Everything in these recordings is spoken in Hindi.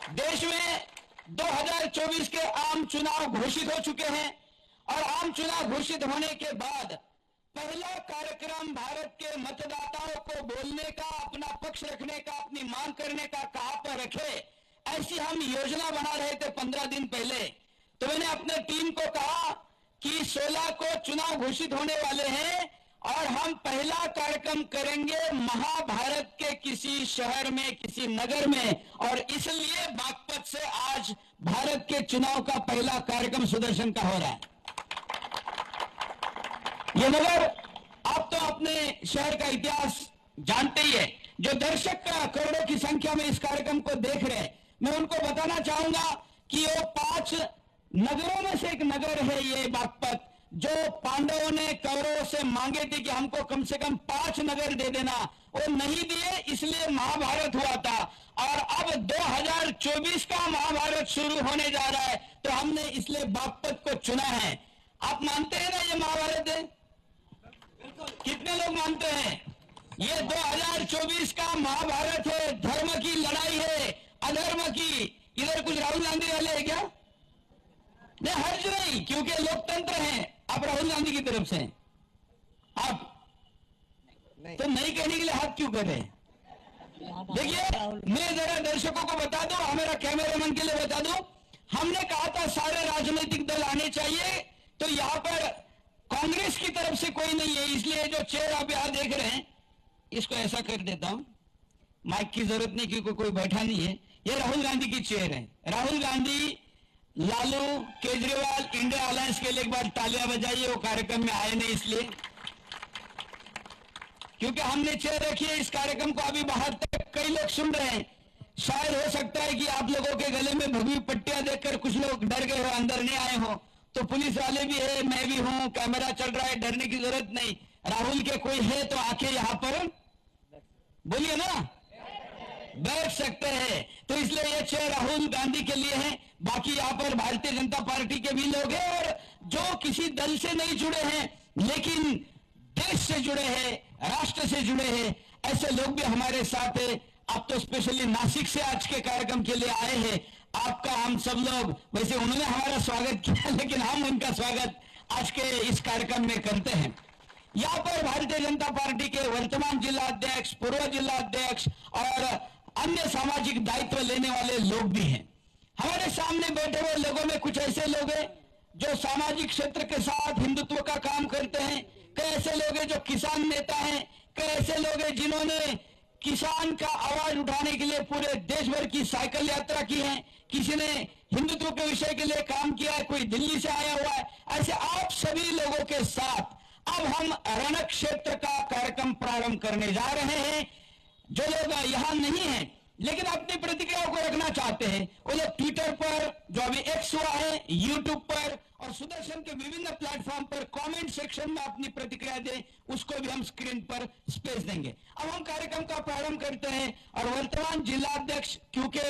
देश में 2024 के आम चुनाव घोषित हो चुके हैं और आम चुनाव घोषित होने के बाद पहला कार्यक्रम भारत के मतदाताओं को बोलने का, अपना पक्ष रखने का, अपनी मांग करने का कहां पर रखे, ऐसी हम योजना बना रहे थे 15 दिन पहले। तो मैंने अपने टीम को कहा कि 16 को चुनाव घोषित होने वाले हैं और हम पहला कार्यक्रम करेंगे महाभारत के किसी शहर में, किसी नगर में, और इसलिए बागपत से आज भारत के चुनाव का पहला कार्यक्रम सुदर्शन का हो रहा है। ये नगर, आप तो अपने शहर का इतिहास जानते ही है। जो दर्शक करोड़ों की संख्या में इस कार्यक्रम को देख रहे हैं, मैं उनको बताना चाहूंगा कि वो 5 नगरों में से एक नगर है ये बागपत, जो पांडवों ने कौरवों से मांगे थे कि हमको कम से कम 5 नगर दे देना, वो नहीं दिए, इसलिए महाभारत हुआ था। और अब 2024 का महाभारत शुरू होने जा रहा है, तो हमने इसलिए बागपत को चुना है। आप मानते हैं ना ये महाभारत है? कितने लोग मानते हैं? ये 2024 का महाभारत है, धर्म की लड़ाई है, अधर्म की। इधर कुछ राहुल गांधी वाले हैं क्या? नहीं, हर्ज नहीं, क्योंकि लोकतंत्र है। आप राहुल गांधी की तरफ से हैं? आप तो नहीं कहने के लिए हाथ क्यों कर रहे हैं? देखिए, मैं जरा दर्शकों को बता दूं, हमारा कैमरामैन के लिए बता दूं, हमने कहा था सारे राजनीतिक दल आने चाहिए, तो यहां पर कांग्रेस की तरफ से कोई नहीं है, इसलिए जो चेयर आप यहां देख रहे हैं, इसको ऐसा कर देता हूं, माइक की जरूरत नहीं क्योंकि कोई बैठा नहीं है। ये राहुल गांधी की चेयर है। राहुल गांधी, लालू, केजरीवाल, इंडिया अलायंस के लिए एक बार तालियां बजाइए। वो कार्यक्रम में आए नहीं इसलिए, क्योंकि हमने चेयर रखी है इस कार्यक्रम को। अभी बाहर तक कई लोग सुन रहे हैं, शायद हो सकता है कि आप लोगों के गले में भगवी पट्टियां देखकर कुछ लोग डर गए हो, अंदर नहीं आए हो। तो पुलिस वाले भी है, मैं भी हूं, कैमरा चल रहा है, डरने की जरूरत नहीं। राहुल के कोई है तो आके यहां पर बोलिए ना, बैठ सकते हैं। तो इसलिए ये चेयर राहुल गांधी के लिए है। बाकी यहां पर भारतीय जनता पार्टी के भी लोग हैं, और जो किसी दल से नहीं जुड़े हैं लेकिन देश से जुड़े हैं, राष्ट्र से जुड़े हैं, ऐसे लोग भी हमारे साथ हैं। आप तो स्पेशली नासिक से आज के कार्यक्रम के लिए आए हैं। आपका हम सब लोग, वैसे उन्होंने हमारा स्वागत किया, लेकिन हम उनका स्वागत आज के इस कार्यक्रम में करते हैं। यहां पर भारतीय जनता पार्टी के वर्तमान जिला अध्यक्ष, पूर्व जिला अध्यक्ष और अन्य सामाजिक दायित्व लेने वाले लोग भी हैं। हमारे सामने बैठे हुए लोगों में कुछ ऐसे लोग हैं जो सामाजिक क्षेत्र के साथ हिंदुत्व का काम करते हैं, कई ऐसे लोग हैं जो किसान नेता हैं, कई ऐसे लोग हैं जिन्होंने किसान का आवाज उठाने के लिए पूरे देश भर की साइकिल यात्रा की है, किसी ने हिंदुत्व के विषय के लिए काम किया है, कोई दिल्ली से आया हुआ है। ऐसे आप सभी लोगों के साथ अब हम रण क्षेत्र का कार्यक्रम प्रारंभ करने जा रहे हैं। जो लोग यहां नहीं हैं लेकिन अपनी प्रतिक्रियाओं को रखना चाहते हैं, वो लोग ट्विटर पर, जो अभी एक्स हुआ है, यूट्यूब पर और सुदर्शन के विभिन्न प्लेटफॉर्म पर कमेंट सेक्शन में अपनी प्रतिक्रिया दें, उसको भी हम स्क्रीन पर स्पेस देंगे। अब हम कार्यक्रम का प्रारंभ करते हैं। और वर्तमान जिला अध्यक्ष, क्योंकि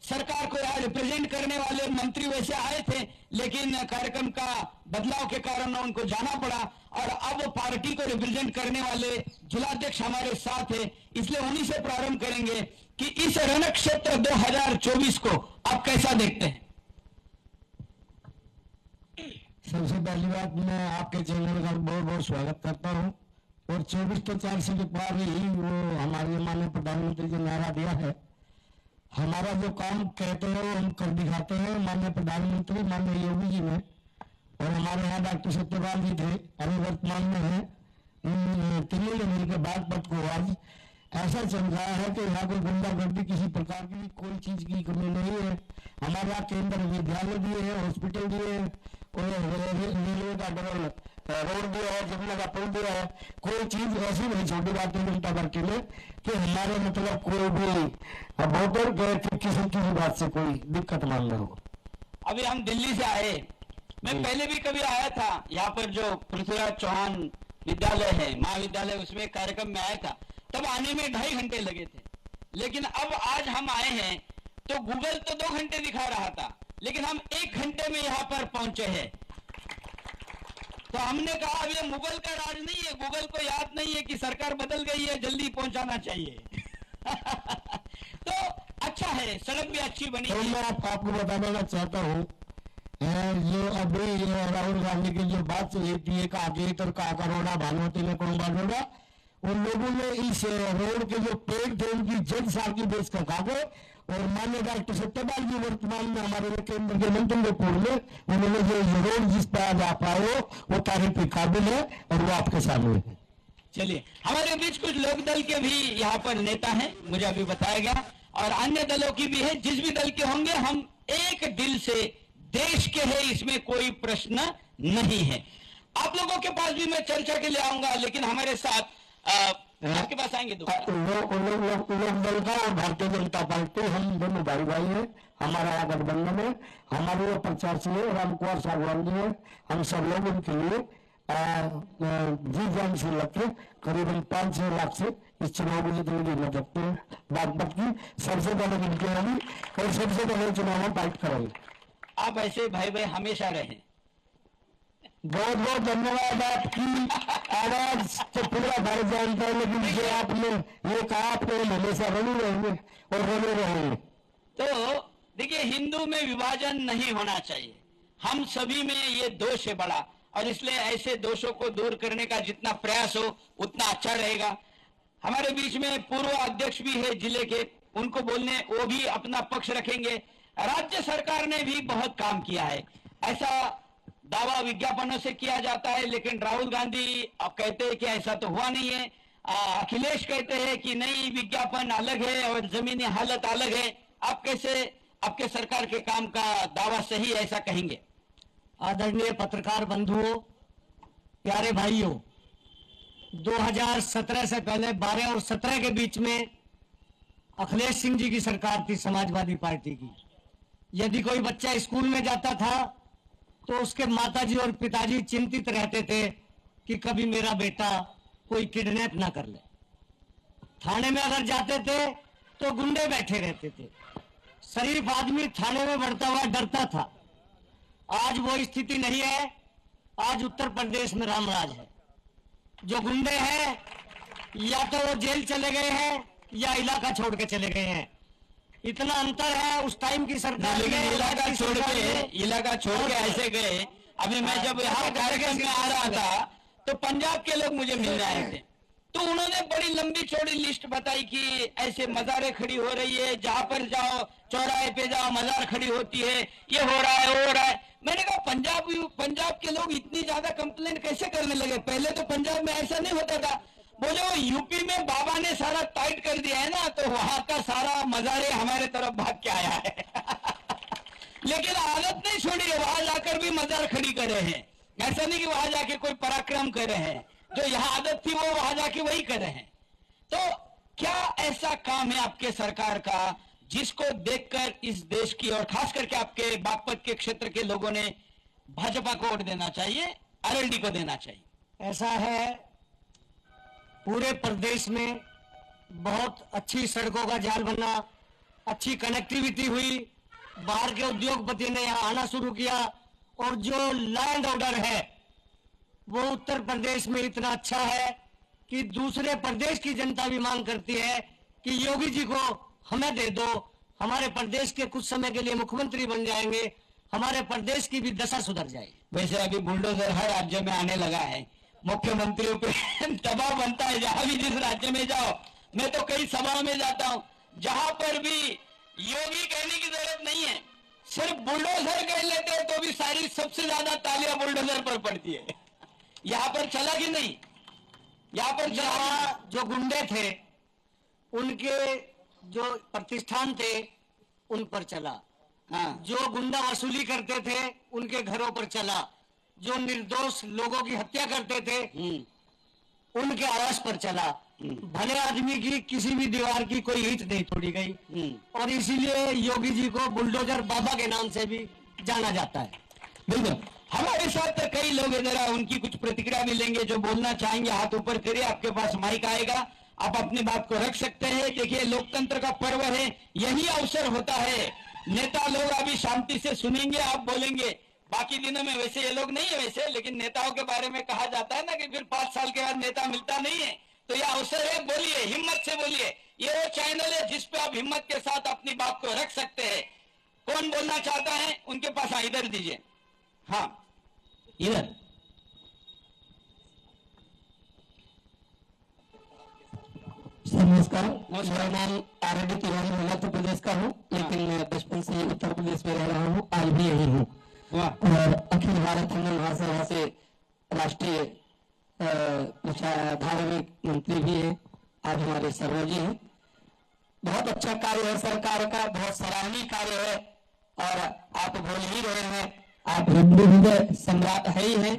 सरकार को यहाँ रिप्रेजेंट करने वाले मंत्री वैसे आए थे, लेकिन कार्यक्रम का बदलाव के कारण उनको जाना पड़ा, और अब पार्टी को रिप्रेजेंट करने वाले जिलाध्यक्ष हमारे साथ है, इसलिए उन्हीं से प्रारंभ करेंगे कि इस रण क्षेत्र 2024 को आप कैसा देखते हैं। सबसे पहली बात, मैं आपके चैनल का बहुत बहुत स्वागत करता हूं। और 24 तो 400 के पार ही वो हमारे माननीय प्रधानमंत्री जी ने नारा दिया है। हमारा जो काम कहते हैं वो हम कर दिखाते हैं। माननीय प्रधानमंत्री माननीय योगी जी ने, और हमारे यहाँ डॉक्टर सत्यपाल जी थे, अभी वर्तमान में है, इन तीनों ने मिलकर बागपत को आज ऐसा चमकाया है कि यहाँ कोई गुंडागर्दी किसी प्रकार की कोई चीज की कमी नहीं है। हमारे यहाँ केंद्र विद्यालय दिए है, हॉस्पिटल दिए है, और रेलवे का डबल रोड दिया है, जमुना का पुल दिया है। कोई चीज ऐसी नहीं छोटी भारतीय जनता पार्टी में कि हमारे मतलब कोई भी वोटर के किसी की बात से कोई दिक्कत मान हो। अभी हम दिल्ली से आए, मैं पहले भी कभी आया था यहाँ पर, जो पृथ्वीराज चौहान विद्यालय है, महाविद्यालय, उसमें कार्यक्रम में आया था। तब आने में 2.5 घंटे लगे थे, लेकिन अब आज हम आए हैं तो गूगल तो 2 घंटे दिखा रहा था, लेकिन हम 1 घंटे में यहाँ पर पहुंचे हैं। तो हमने कहा अब ये मुगल का राज नहीं है, गूगल को याद नहीं है कि सरकार बदल गई है, जल्दी पहुंचाना चाहिए। तो अच्छा है, सड़क भी अच्छी बनी तो है। मैं आपको बता देना चाहता हूँ, जो अभी ये राहुल गांधी की जो बात हुई थी, एक आगे तो काकरोड़ा भानुमती में कौन बानोड़ा, उन लोगों ने इस रोड के जो पेड़ थे उनकी जड़ साल की बेच कर खा गए। और माननीय डॉक्टर सत्यपाल जी वर्तमान में हमारे केंद्र के मंत्री के पूर्व में उन्होंने जो रोड जिस पर आज आप आए हो वो तारीफ के काबिल है और वो आपके सामने है। चलिए, हमारे बीच कुछ लोक दल के भी यहाँ पर नेता हैं, मुझे अभी बताया गया, और अन्य दलों की भी है। जिस भी दल के होंगे हम एक दिल से देश के हैं, इसमें कोई प्रश्न नहीं है। आप लोगों के पास भी मैं चर्चा के लिए आऊंगा, लेकिन हमारे साथ आपके पास आएंगे लोक दल का और भारतीय जनता पार्टी हम दोनों भाई भाई हैं। हमारा गठबंधन है, हमारे वो प्रत्याशी है रामकुमार सागवान जी है। हम सब लोग उनके लिए जी जान से लगते करीबन 5-6 लाख से इस चुनाव में जितनी कीमत रखते हैं बागपत की सबसे पहले गिनती होगी और सबसे पहले चुनाव में फाइट करेंगे। आप ऐसे भाई भाई हमेशा रहें। बहुत बहुत धन्यवाद। आपकी आवाज तो पूरा भारत जानता है, लेकिन जो आपने ये कहा आपको हम हमेशा बने रहेंगे और बने रहेंगे। तो देखिए, हिंदू में विभाजन नहीं होना चाहिए, हम सभी में ये दोष है बड़ा, और इसलिए ऐसे दोषों को दूर करने का जितना प्रयास हो उतना अच्छा रहेगा। हमारे बीच में पूर्व अध्यक्ष भी है जिले के, उनको बोलने वो भी अपना पक्ष रखेंगे। राज्य सरकार ने भी बहुत काम किया है, ऐसा दावा विज्ञापनों से किया जाता है, लेकिन राहुल गांधी अब कहते हैं कि ऐसा तो हुआ नहीं है। अखिलेश कहते हैं कि नहीं, विज्ञापन अलग है और जमीनी हालत अलग है। आप कैसे आपके सरकार के काम का दावा सही है ऐसा कहेंगे? आदरणीय पत्रकार बंधुओं, प्यारे भाइयों, 2017 से पहले 12 और 17 के बीच में अखिलेश सिंह जी की सरकार थी, समाजवादी पार्टी की। यदि कोई बच्चा स्कूल में जाता था तो उसके माताजी और पिताजी चिंतित रहते थे कि कभी मेरा बेटा कोई किडनैप ना कर ले। थाने में अगर जाते थे तो गुंडे बैठे रहते थे। शरीफ आदमी थाने में बढ़ता हुआ डरता था। आज वो स्थिति नहीं है। आज उत्तर प्रदेश में रामराज है। जो गुंडे हैं या तो वो जेल चले गए हैं या इलाका छोड़ के चले गए हैं। इतना अंतर है उस टाइम की सरकार लेकिन में, इलाका छोड़ के ऐसे गए। अभी मैं जब यहाँ कार्यक्रम में आ रहा था तो पंजाब के लोग मुझे मिलने आए थे, तो उन्होंने बड़ी लंबी चौड़ी लिस्ट बताई कि ऐसे मजारें खड़ी हो रही है, जहां पर जाओ चौराहे पे जाओ मजार खड़ी होती है, ये हो रहा है वो हो रहा है। मैंने कहा पंजाब के लोग इतनी ज्यादा कंप्लेन कैसे करने लगे? पहले तो पंजाब में ऐसा नहीं होता था। बोले वो यूपी में बाबा ने सारा टाइट कर दिया है ना, तो वहां का सारा मजारे हमारे तरफ भाग के आया है। लेकिन आदत नहीं छोड़ी है, वहां जाकर भी मजार खड़ी करे हैं। ऐसा नहीं कि वहां जाके कोई पराक्रम करे हैं, जो यहाँ आदत थी वो वहां जाके वही करे हैं। तो क्या ऐसा काम है आपके सरकार का जिसको देखकर इस देश की और खास करके आपके बागपत के क्षेत्र के लोगों ने भाजपा को वोट देना चाहिए, आरएलडी को देना चाहिए? ऐसा है, पूरे प्रदेश में बहुत अच्छी सड़कों का जाल बना, अच्छी कनेक्टिविटी हुई, बाहर के उद्योगपति ने यहाँ आना शुरू किया, और जो लैंड ऑर्डर है वो उत्तर प्रदेश में इतना अच्छा है कि दूसरे प्रदेश की जनता भी मांग करती है कि योगी जी को हमें दे दो, हमारे प्रदेश के कुछ समय के लिए मुख्यमंत्री बन जाएंगे, हमारे प्रदेश की भी दशा सुधर जाएगी। वैसे अभी बुलडोजर हर राज्य में आने लगा है, मुख्यमंत्रियों पे दबाव बनता है। जहां भी जिस राज्य में जाओ, मैं तो कई सभाओं में जाता हूं, जहां पर भी योगी कहने की जरूरत नहीं है, सिर्फ बुलडोजर कह लेते हैं तो भी सारी सबसे ज्यादा तालियां बुलडोजर पर पड़ती है। यहाँ पर चला कि नहीं? यहाँ पर यहाँ जो गुंडे थे उनके जो प्रतिष्ठान थे उन पर चला, हाँ। जो गुंडा वसूली करते थे उनके घरों पर चला, जो निर्दोष लोगों की हत्या करते थे उनके आवास पर चला। भले आदमी की किसी भी दीवार की कोई ईंट नहीं तोड़ी गई, और इसीलिए योगी जी को बुलडोजर बाबा के नाम से भी जाना जाता है। बिल्कुल, हमारे साथ कई लोग हैं, जरा उनकी कुछ प्रतिक्रिया भी लेंगे। जो बोलना चाहेंगे हाथ ऊपर करिए, आपके पास माइक आएगा, आप अपनी बात को रख सकते हैं। देखिए, लोकतंत्र का पर्व है, यही अवसर होता है। नेता लोग अभी शांति से सुनेंगे, आप बोलेंगे। बाकी दिनों में वैसे ये लोग नहीं है वैसे, लेकिन नेताओं के बारे में कहा जाता है ना कि फिर 5 साल के बाद नेता मिलता नहीं है। तो यह अवसर है, बोलिए, हिम्मत से बोलिए। ये वो चैनल है जिस पे आप हिम्मत के साथ अपनी बात को बोलना चाहता है उनके पास इधर दीजिए। हाँ, इधर। सर नमस्कार, मेरा नाम आरडी तिवारी हिमाचल प्रदेश का हूँ, लेकिन मैं बचपन से उत्तर प्रदेश में रह रहा हूँ, आज भी यही हूँ। और अखिल भारत हिंदू महासभा से राष्ट्रीय धार्मिक मंत्री भी है, आज हमारे सर्वर जी हैं। बहुत अच्छा कार्य है सरकार का, बहुत सराहनीय कार्य है। और आप बोल ही रहे हैं, आप हिंदू हृदय सम्राट है ही हैं।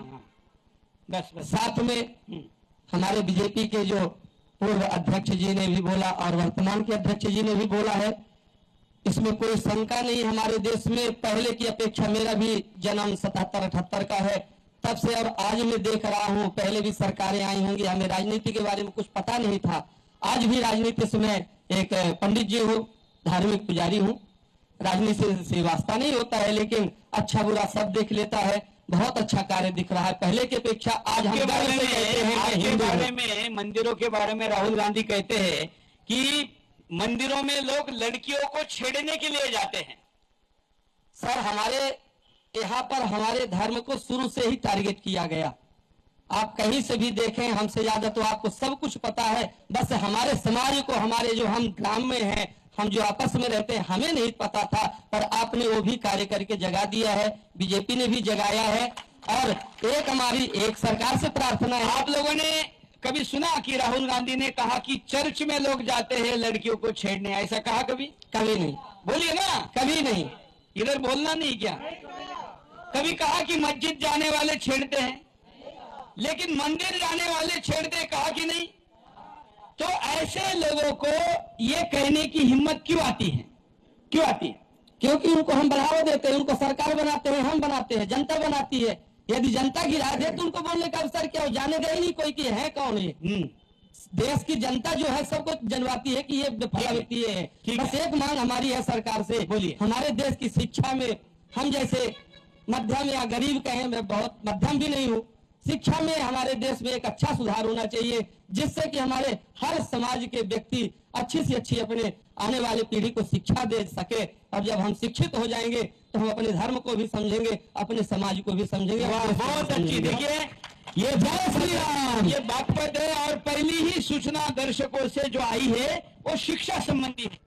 बस साथ में हमारे बीजेपी के जो पूर्व अध्यक्ष जी ने भी बोला और वर्तमान के अध्यक्ष जी ने भी बोला है, इसमें कोई शंका नहीं। हमारे देश में पहले की अपेक्षा, मेरा भी जन्म 77-78 का है, तब से और आज मैं देख रहा हूँ, पहले भी सरकारें आई होंगी, हमें राजनीति के बारे में कुछ पता नहीं था। आज भी राजनीति से मैं एक पंडित जी हूँ, धार्मिक पुजारी हूँ, राजनीति से वास्ता नहीं होता है, लेकिन अच्छा बुरा सब देख लेता है। बहुत अच्छा कार्य दिख रहा है पहले की अपेक्षा। आज हम बारे में मंदिरों के बारे में राहुल गांधी कहते हैं कि मंदिरों में लोग लड़कियों को छेड़ने के लिए जाते हैं। सर, हमारे यहाँ पर हमारे धर्म को शुरू से ही टारगेट किया गया। आप कहीं से भी देखें, हमसे ज्यादा तो आपको सब कुछ पता है। बस हमारे समाज को, हमारे जो हम ग्राम में हैं, हम जो आपस में रहते हैं, हमें नहीं पता था, पर आपने वो भी कार्य करके जगा दिया है, बीजेपी ने भी जगाया है। और एक हमारी एक सरकार से प्रार्थना है। आप लोगों ने कभी सुना कि राहुल गांधी ने कहा कि चर्च में लोग जाते हैं लड़कियों को छेड़ने? ऐसा कहा कभी? कभी नहीं। बोलिए ना, कभी नहीं। इधर बोलना नहीं क्या? कभी कहा कि मस्जिद जाने वाले छेड़ते हैं, लेकिन मंदिर जाने वाले छेड़ते, कहा कि नहीं? तो ऐसे लोगों को ये कहने की हिम्मत क्यों आती है? क्यों आती है? क्योंकि उनको हम बढ़ावा देते हैं, उनको सरकार बनाते हैं, हम बनाते हैं, जनता बनाती है। यदि जनता गिरा दे तो उनको बोलने का अवसर क्या हो? जानेगा ही नहीं कोई कि है कौन ये। देश की जनता जो है सबको जनवाती है कि ये फला व्यक्ति है। बस एक मांग हमारी है सरकार से, बोलिए। हमारे देश की शिक्षा में, हम जैसे मध्यम या गरीब कहें, मैं बहुत मध्यम भी नहीं हूँ, शिक्षा में हमारे देश में एक अच्छा सुधार होना चाहिए, जिससे कि हमारे हर समाज के व्यक्ति अच्छी से अच्छी अपने आने वाली पीढ़ी को शिक्षा दे सके। और जब हम शिक्षित हो जाएंगे तो हम अपने धर्म को भी समझेंगे, अपने समाज को भी समझेंगे। बहुत अच्छी। देखिए, ये जय श्री राम, ये बागपत है और पहली ही सूचना दर्शकों से जो आई है वो शिक्षा संबंधी है।